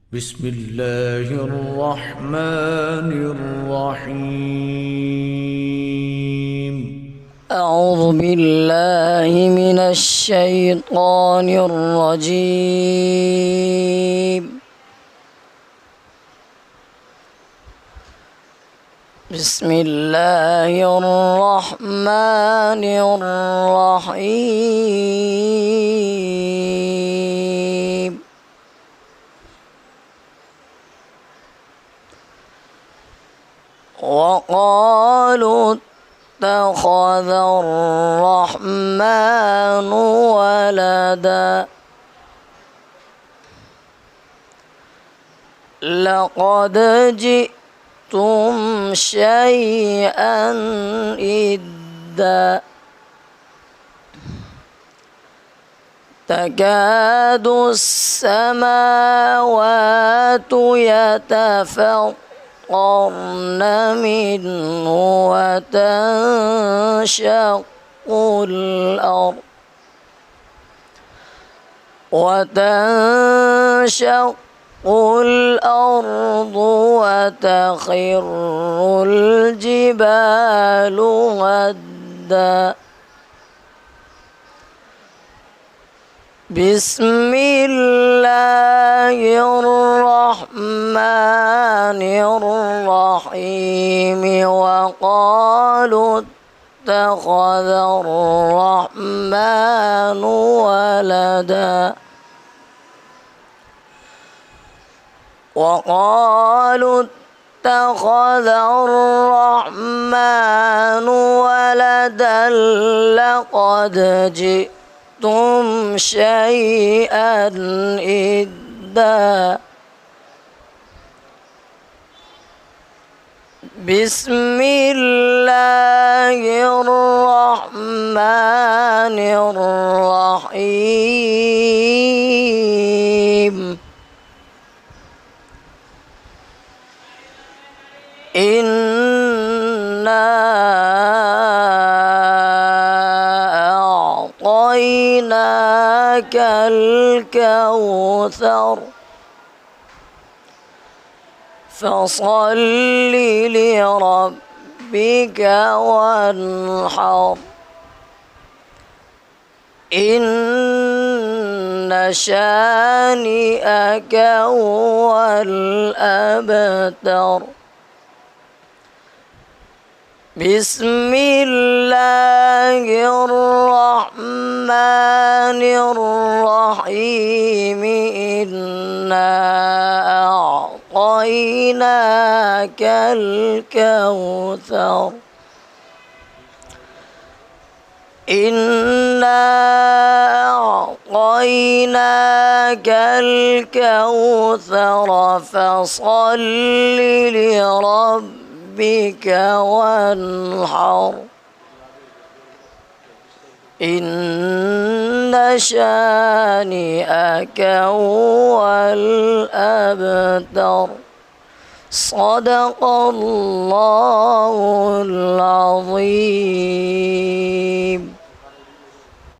بسم الله الرحمن الرحيم. أعوذ بالله من الشيطان الرجيم. بسم الله الرحمن الرحيم. وقالوا اتخذ الرحمن ولدا لقد جئتم شيئا إدا تكاد السماوات يتفطرن منه وتنشق الأرض وتخر الجبال هدا. بسم الله الرحمن الرحيم. وقالوا اتخذ الرحمن ولدا وقالوا اتخذ الرحمن ولدا لقد جئتم شيئا إدا. بسم الله الرحمن الرحيم. إنا أعطيناك الكوثر فصل لربك وانحر. إن شانئك هو الأبتر. بسم الله الرحمن الرحيم. إنا أعطيناك الكوثر إنا أعطيناك الكوثر فصل لربك وانحر. إن شانئك هو الأبتر. صدق الله العظيم.